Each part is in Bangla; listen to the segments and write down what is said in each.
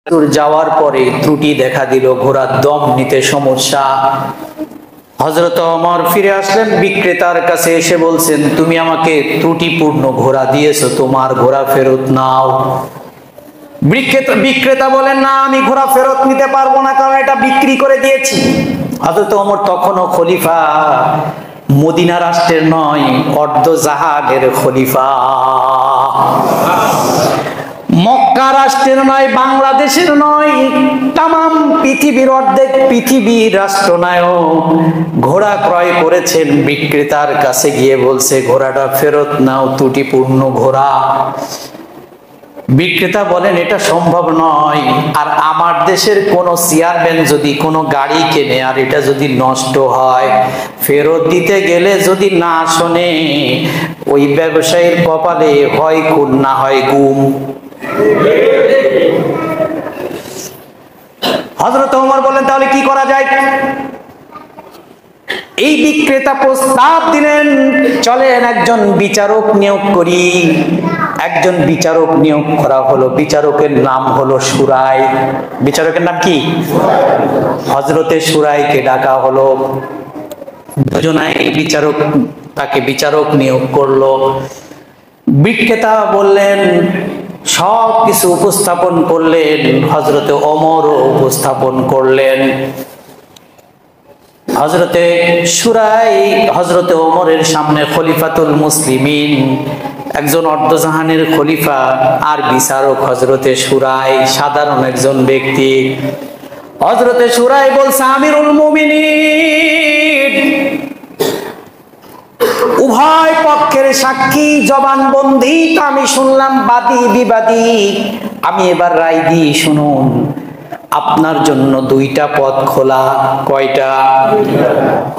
যাওয়ার পরে ত্রুটি দেখা দিল, ঘোড়ার দম নিতে সমস্যা। হযরত ওমর ফিরে আসলেন, বিক্রেতার কাছে এসে বলছেন, তুমি আমাকে ত্রুটিপূর্ণ ঘোড়া দিয়েছো, তোমার ঘোড়া ফেরত নাও। বিক্রেতা বলেন, না, আমি ঘোড়া ফেরত নিতে পারবো না, কারণ এটা বিক্রি করে দিয়েছি। হযরত ওমর তখনও খলিফা, মদিনা রাষ্ট্রের নয়, অর্ধ জাহানের খলিফা, মক্কা রাষ্ট্রের নয়, বাংলাদেশের নয়, তামাম পৃথিবীর অর্ধেক পৃথিবীর রাষ্ট্রনায়ক। ঘোড়া ক্রয় করেছেন, বিক্রেতার কাছে গিয়ে বলছে, ঘোড়াটা ফেরত নাও, ত্রুটিপূর্ণ ঘোড়া। বিক্রেতা বলেন, এটা সম্ভব নয়। আর আমার দেশের কোন চেয়ারম্যান যদি কোনো গাড়ি কেনে আর এটা যদি নষ্ট হয়, ফেরত দিতে গেলে যদি না শোনে, ওই ব্যবসায়ীর কপালে হয় খুন না হয় গুম। হযরত ওমর বলেন, তাহলে কি করা যায়? এই বিক্রেতা প্রস্তাব দিলেন, চলেন একজন বিচারক নিয়োগ করি। একজন বিচারক নিয়োগ করা হলো, বিচারকের নাম হলো সুরাই। বিচারকের নাম কি? হযরতে সুরাইকে ডাকা হলো, দুজনাই বিচারক, তাকে বিচারক নিয়োগ করলো। বিক্রেতা বললেন, সব কিছু উপস্থাপন করলেন, হযরতে ওমরও উপস্থাপন করলেন। হযরতে সুরাই হযরতে ওমরের সামনে খলিফাতুল মুসলিমিন, একজন অর্ধজাহানের খলিফা আর বিচারক হযরতে সুরাই, সাধারণ একজন ব্যক্তি। হযরতে সুরাই বলছে, আমিরুল মুমিনিন, উভয় পক্ষের সাক্ষী জবানবন্দি তো আমি শুনলাম, বাদী বিবাদী, আমি এবার রায় দিই, শুনুন। আপনার জন্য দুইটা পথ খোলা। কয়টা?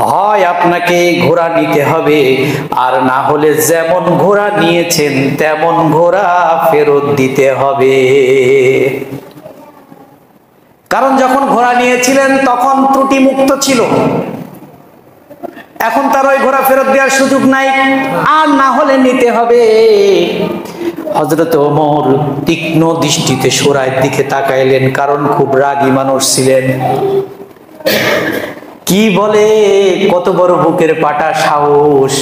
হয় আপনাকে ঘোড়া নিতে হবে, আর না হলে যেমন ঘোড়া নিয়েছেন তেমন ঘোড়া ফেরত দিতে হবে। কারণ যখন ঘোড়া নিয়েছিলেন তখন ত্রুটি মুক্ত ছিল, এখন তার ওই ঘোড়া ফেরত দেওয়ার সুযোগ নাই, আর না হলে নিতে হবে। হযরত ওমর তীক্ষ্ণ দৃষ্টিতে সুরাইয়ের দিকে তাকাইলেন, কারণ খুব রাগী মানুষ ছিলেন। কি বলে, কত বড় বুকের পাটা সাহস,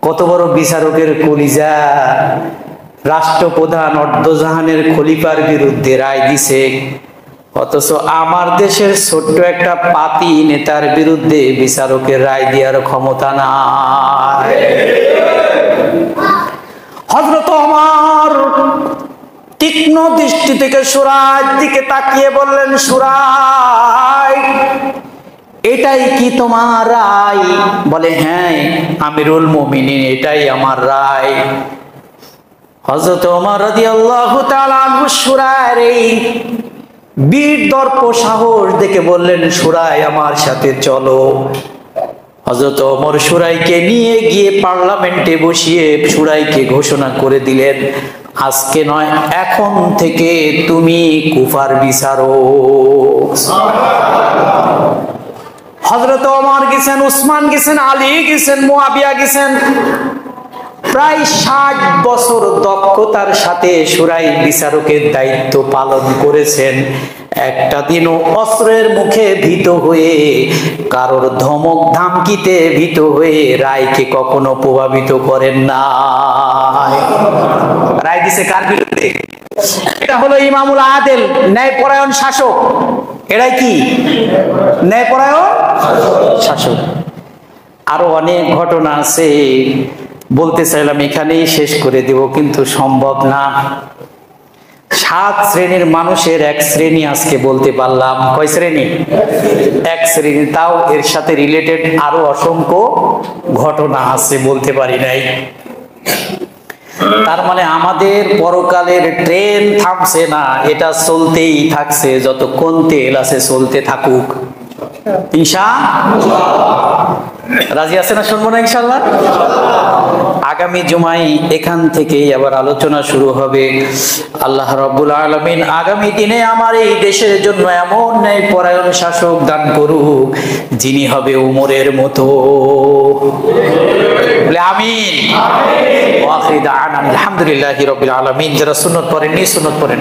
কত বড় বিচারকের কলিজা, রাষ্ট্রপ্রধান অর্ধজাহানের খলিফার বিরুদ্ধে রায় দিছে, অথচ আমার দেশের ছোট্ট একটা পাতি নেতার বিরুদ্ধে বিচারকের রায় দেওয়ার ক্ষমতা নাই। হযরত ওমর তীক্ষ্ণ দৃষ্টি থেকে সুরাইয়ের দিকে তাকিয়ে বললেন, সুরাই, এটাই কি তোমার রায়? বলে, হ্যাঁ আমিরুল মুমিনিন, এটাই আমার রায়। হযরত ওমর রাদিয়াল্লাহু তাআলা আনহু সুরাইয়ের এই বীর দর্প সাহস দেখে বললেন, সুরাই, আমার সাথে চলো। হযরত ওমর সুরাইকে নিয়ে গিয়ে পার্লামেন্টে বসিয়ে সুরাইকে ঘোষণা করে দিলেন, আজকে নয়, এখন থেকে তুমি কুফার বিচারক। হযরত ওমর গেছেন, উসমান গেছেন, আলী গেছেন, মুয়াবিয়া গেছেন। প্রায় 60 বছর দক্ষতার সাথে সুরাই বিচারকের দায়িত্ব পালন করেছেন। একটা দিনও অস্ত্রের মুখে ভীত হয়ে, কারোর ধমক ধামকিতে ভীত হয়ে রায়কে কখনো প্রভাবিত করেন না। রায় দিছে কার বিরুদ্ধে? এটা হলো ইমামুল আদেল, ন্যায়পরায়ণ শাসক। এরাই কি? ন্যায়পরায়ণ শাসক। আরো অনেক ঘটনা আছে, বলতে চাইলাম এখানেই শেষ করে দেব, কিন্তু সম্ভব না। 7 শ্রেণীর মানুষের এক শ্রেণী আজকে বলতে পারলাম। কয় শ্রেণী? এক শ্রেণী। তাও এর সাথে রিলেটেড আরো অসংখ্য ঘটনা আছে, বলতে পারি নাই। তার মানে আমাদের পরকালের ট্রেন থামছে না, এটা চলতেই থাকছে, যতক্ষণ তেল আছে চলতে থাকুক, ইনশাআল্লাহ। রাজি আছে না? শুনবো না ইনশাআল্লাহ? আগামী জুমায় এখান থেকেই আবার আলোচনা শুরু হবে। আল্লাহ রাব্বুল আলামিন আগামী দিনে আমার এই দেশের জন্য এমন ন্যায়পরায়ণ শাসক দান করুক, যিনি হবে ওমরের মতো। বলে আমিন। ওয়া আখিরু দাওয়ানা আলহামদুলিল্লাহি রাব্বিল আলামিন। যারা সুন্নাত পড়েননি সুন্নাত পড়েন।